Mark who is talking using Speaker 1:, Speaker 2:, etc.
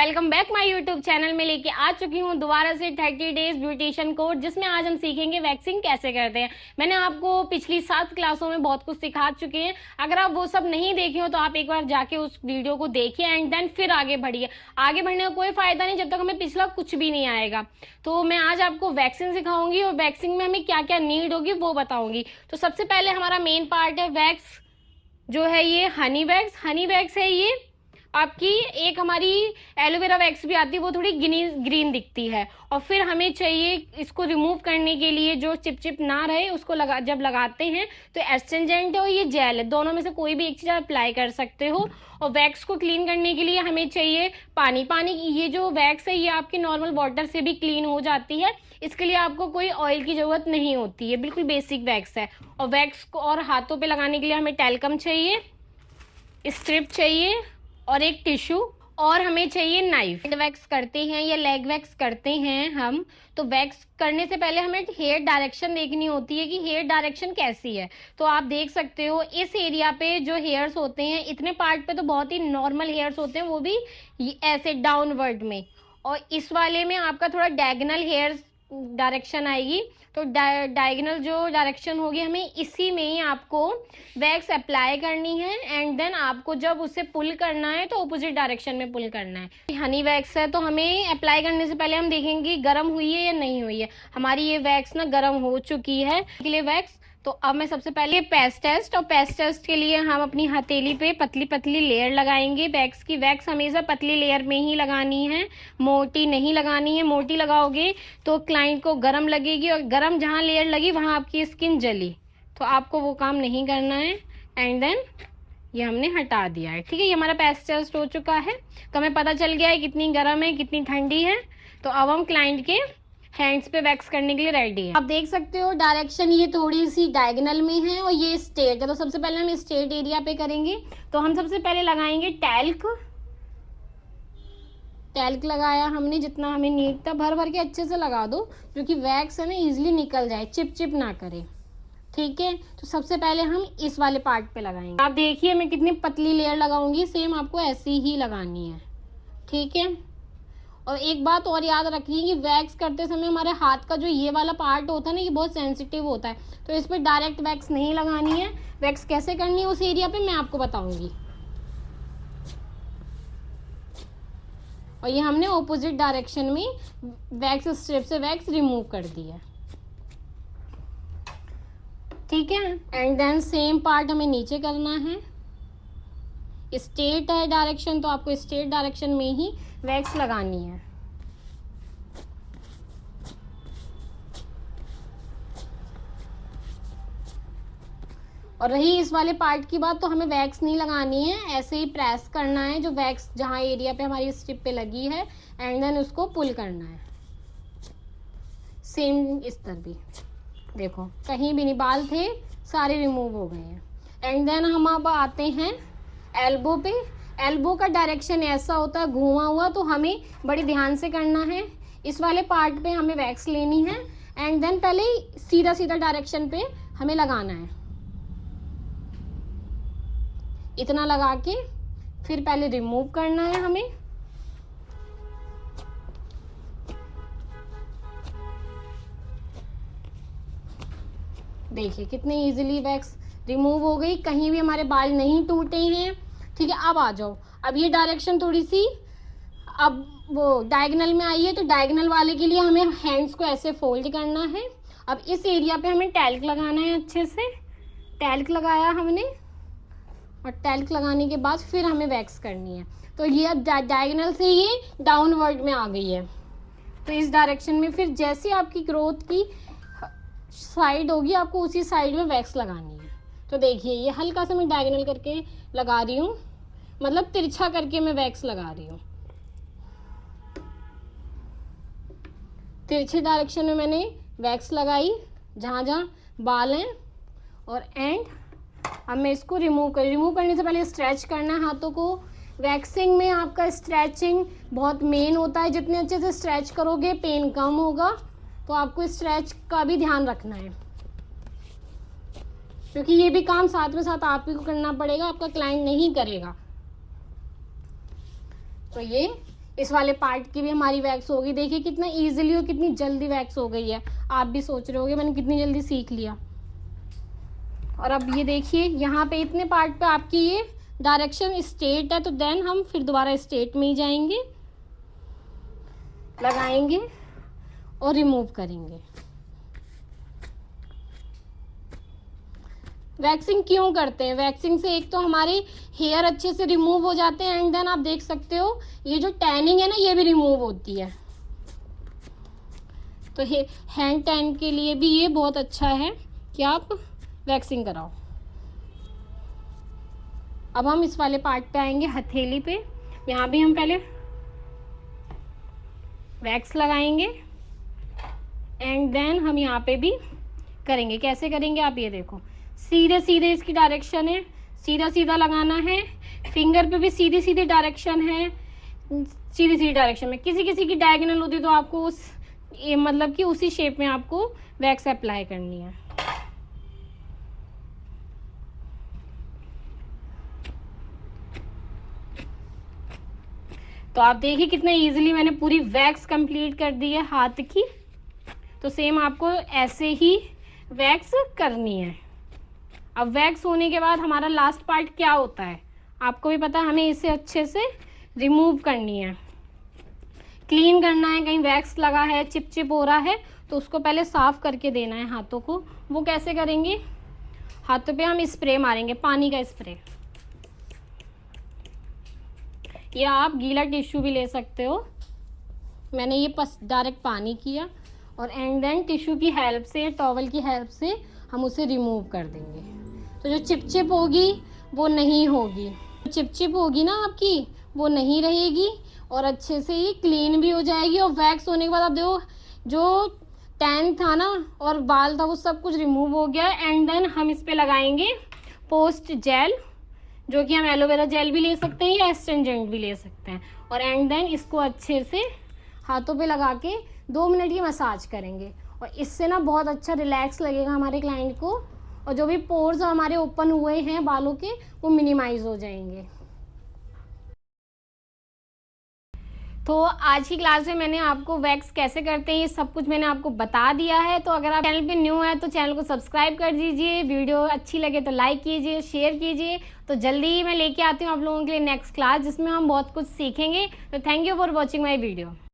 Speaker 1: Welcome back my YouTube channel में लेके आ चुकी हूँ दोबारा से 30 डेज ब्यूटिशियन कोर्स, जिसमें आज हम सीखेंगे वैक्सिंग कैसे करते हैं। मैंने आपको पिछली 7 क्लासों में बहुत कुछ सिखा चुके हैं। अगर आप वो सब नहीं देखे हो तो आप एक बार जाके उस वीडियो को देखिए एंड देन फिर आगे बढ़िए। आगे बढ़ने का कोई फायदा नहीं जब तक हमें पिछला कुछ भी नहीं आएगा। तो मैं आज आपको वैक्सिंग सिखाऊंगी और वैक्सिंग में हमें क्या क्या नीड होगी वो बताऊंगी। तो सबसे पहले हमारा मेन पार्ट है वैक्स, जो है ये हनी वैक्स। हनी वैक्स है ये आपकी। एक हमारी एलोवेरा वैक्स भी आती है, वो थोड़ी ग्रीन दिखती है। और फिर हमें चाहिए इसको रिमूव करने के लिए जो चिप ना रहे उसको जब लगाते हैं तो एस्टेंजेंट है और ये जेल है, दोनों में से कोई भी एक चीज आप अप्लाई कर सकते हो। और वैक्स को क्लीन करने के लिए हमें चाहिए पानी। ये जो वैक्स है ये आपकी नॉर्मल वाटर से भी क्लीन हो जाती है, इसके लिए आपको कोई ऑयल की जरूरत नहीं होती है, बिल्कुल बेसिक वैक्स है। और वैक्स को और हाथों पे लगाने के लिए हमें टैल्कम चाहिए, स्ट्रिप चाहिए और एक टिश्यू, और हमें चाहिए नाइफ। वैक्स करते हैं या लेग वैक्स करते हैं हम, तो वैक्स करने से पहले हमें हेयर डायरेक्शन देखनी होती है कि हेयर डायरेक्शन कैसी है। तो आप देख सकते हो इस एरिया पे जो हेयर्स होते हैं, इतने पार्ट पे तो बहुत ही नॉर्मल हेयर्स होते हैं, वो भी ऐसे डाउनवर्ड में। और इस वाले में आपका थोड़ा डायगोनल हेयर डायरेक्शन आएगी। तो डायगोनल जो डायरेक्शन होगी हमें इसी में ही आपको वैक्स अप्लाई करनी है एंड देन आपको जब उसे पुल करना है तो अपोजिट डायरेक्शन में पुल करना है। हनी वैक्स है तो हमें अप्लाई करने से पहले हम देखेंगे गर्म हुई है या नहीं हुई है। हमारी ये वैक्स ना गर्म हो चुकी है के लिए वैक्स। तो अब मैं सबसे पहले पैच टेस्ट, और पैच टेस्ट के लिए हम अपनी हथेली पे पतली पतली लेयर लगाएंगे वैक्स की। वैक्स हमेशा पतली लेयर में ही लगानी है, मोटी नहीं लगानी है। मोटी लगाओगे तो क्लाइंट को गरम लगेगी और गरम जहाँ लेयर लगी वहाँ आपकी स्किन जली, तो आपको वो काम नहीं करना है। एंड देन ये हमने हटा दिया है, ठीक है। ये हमारा पैच टेस्ट हो चुका है, तो हमें पता चल गया है कितनी गर्म है कितनी ठंडी है। तो अब हम क्लाइंट के हैंड्स पे वैक्स करने के लिए रेडी है। आप देख सकते हो डायरेक्शन ये थोड़ी सी डायगोनल में है और ये स्ट्रेट है। तो सबसे पहले हम स्ट्रेट एरिया पे करेंगे। तो हम सबसे पहले लगाएंगे टैल्क लगाया हमने, जितना हमें नीड था भर भर के अच्छे से लगा दो, क्योंकि वैक्स है ना इजीली निकल जाए, चिप ना करे, ठीक है। तो सबसे पहले हम इस वाले पार्ट पे लगाएंगे। आप देखिए मैं कितनी पतली लेयर लगाऊंगी, सेम आपको ऐसी ही लगानी है, ठीक है। और एक बात और याद रखनी है कि वैक्स करते समय हमारे हाथ का जो ये वाला पार्ट होता है ना, ये बहुत सेंसिटिव होता है, तो इस पर डायरेक्ट वैक्स नहीं लगानी है। वैक्स कैसे करनी है उस एरिया पे मैं आपको बताऊंगी। और ये हमने ऑपोजिट डायरेक्शन में वैक्स स्ट्रिप से वैक्स रिमूव कर दी है, ठीक है। एंड देन सेम पार्ट हमें नीचे करना है। स्ट्रेट है डायरेक्शन तो आपको स्ट्रेट डायरेक्शन में ही वैक्स लगानी है। और रही इस वाले पार्ट की बात, तो हमें वैक्स नहीं लगानी है, ऐसे ही प्रेस करना है जो वैक्स जहाँ एरिया पे हमारी स्ट्रिप पे लगी है, एंड देन उसको पुल करना है। सेम इस तरह भी देखो, कहीं भी नहीं बाल थे, सारे रिमूव हो गए हैं। एंड देन हम अब आते हैं एल्बो पे। एल्बो का डायरेक्शन ऐसा होता है घुमा हुआ, तो हमें बड़ी ध्यान से करना है। इस वाले पार्ट पे हमें वैक्स लेनी है एंड देन पहले सीधा सीधा डायरेक्शन पे हमें लगाना है, इतना लगा के फिर पहले रिमूव करना है हमें। देखिए कितनी इजीली वैक्स रिमूव हो गई, कहीं भी हमारे बाल नहीं टूटे हैं, ठीक है। अब आ जाओ, अब ये डायरेक्शन थोड़ी सी अब वो डायगोनल में आई है, तो डायगोनल वाले के लिए हमें हैंड्स को ऐसे फोल्ड करना है। अब इस एरिया पे हमें टैल्क लगाना है, अच्छे से टैल्क लगाया हमने, और टैल्क लगाने के बाद फिर हमें वैक्स करनी है। तो ये अब डायगोनल से ये डाउनवर्ड में आ गई है, तो इस डायरेक्शन में फिर जैसे आपकी ग्रोथ की साइड होगी आपको उसी साइड में वैक्स लगानी है। तो देखिए ये हल्का सा मैं डायगोनल करके लगा रही हूँ, मतलब तिरछा करके मैं वैक्स लगा रही हूँ। तिरछे डायरेक्शन में मैंने वैक्स लगाई जहाँ जहाँ बाल हैं, और एंड अब मैं इसको रिमूव करने से पहले स्ट्रेच करना है हाथों को। वैक्सिंग में आपका स्ट्रेचिंग बहुत मेन होता है, जितने अच्छे से स्ट्रेच करोगे पेन कम होगा, तो आपको स्ट्रेच का भी ध्यान रखना है, क्योंकि ये भी काम साथ में साथ आप ही को करना पड़ेगा, आपका क्लाइंट नहीं करेगा। तो ये इस वाले पार्ट की भी हमारी वैक्स होगी। देखिए कितना इजीली और कितनी जल्दी वैक्स हो गई है। आप भी सोच रहे होगे मैंने कितनी जल्दी सीख लिया। और अब ये देखिए यहाँ पे इतने पार्ट पे आपकी ये डायरेक्शन स्ट्रेट है, तो देन हम फिर दोबारा स्ट्रेट में ही जाएंगे, लगाएंगे और रिमूव करेंगे। वैक्सिंग क्यों करते हैं? वैक्सिंग से एक तो हमारे हेयर अच्छे से रिमूव हो जाते हैं एंड देन आप देख सकते हो ये जो टैनिंग है ना ये भी रिमूव होती है। तो हैंड टैन के लिए भी ये बहुत अच्छा है कि आप वैक्सिंग कराओ। अब हम इस वाले पार्ट पे आएंगे, हथेली पे। यहाँ भी हम पहले वैक्स लगाएंगे एंड देन हम यहाँ पे भी करेंगे। कैसे करेंगे आप ये देखो, सीधे सीधे इसकी डायरेक्शन है, सीधा सीधा लगाना है। फिंगर पे भी सीधी सीधी डायरेक्शन है, सीधी सीधी डायरेक्शन में। किसी किसी की डायगोनल होती तो आपको उस मतलब कि उसी शेप में आपको वैक्स अप्लाई करनी है। तो आप देखिए कितना इजीली मैंने पूरी वैक्स कंप्लीट कर दी है हाथ की। तो सेम आपको ऐसे ही वैक्स करनी है। अब वैक्स होने के बाद हमारा लास्ट पार्ट क्या होता है आपको भी पता है, हमें इसे अच्छे से रिमूव करनी है, क्लीन करना है। कहीं वैक्स लगा है, चिपचिप हो रहा है तो उसको पहले साफ करके देना है हाथों को। वो कैसे करेंगे? हाथों पे हम स्प्रे मारेंगे, पानी का स्प्रे, या आप गीला टिश्यू भी ले सकते हो। मैंने ये डायरेक्ट पानी किया और एंड देन टिश्यू की हेल्प से, टॉवल की हेल्प से हम उसे रिमूव कर देंगे। तो जो चिपचिप होगी वो नहीं होगी, चिपचिप होगी ना आपकी वो नहीं रहेगी और अच्छे से ये क्लीन भी हो जाएगी। और वैक्स होने के बाद आप देखो जो टैन था ना और बाल था वो सब कुछ रिमूव हो गया। एंड देन हम इस पे लगाएंगे पोस्ट जेल, जो कि हम एलोवेरा जेल भी ले सकते हैं या एस्ट्रिंजेंट भी ले सकते हैं। और एंड देन इसको अच्छे से हाथों पे लगा के 2 मिनट की मसाज करेंगे और इससे ना बहुत अच्छा रिलैक्स लगेगा हमारे क्लाइंट को और जो भी पोर्स हमारे ओपन हुए हैं बालों के वो मिनिमाइज हो जाएंगे। तो आज की क्लास में मैंने आपको वैक्स कैसे करते हैं ये सब कुछ मैंने आपको बता दिया है। तो अगर आप चैनल पे न्यू है तो चैनल को सब्सक्राइब कर दीजिए, वीडियो अच्छी लगे तो लाइक कीजिए, शेयर कीजिए। तो जल्दी ही मैं लेके आती हूँ आप लोगों के लिए नेक्स्ट क्लास जिसमें हम बहुत कुछ सीखेंगे। तो thank you for watching my video.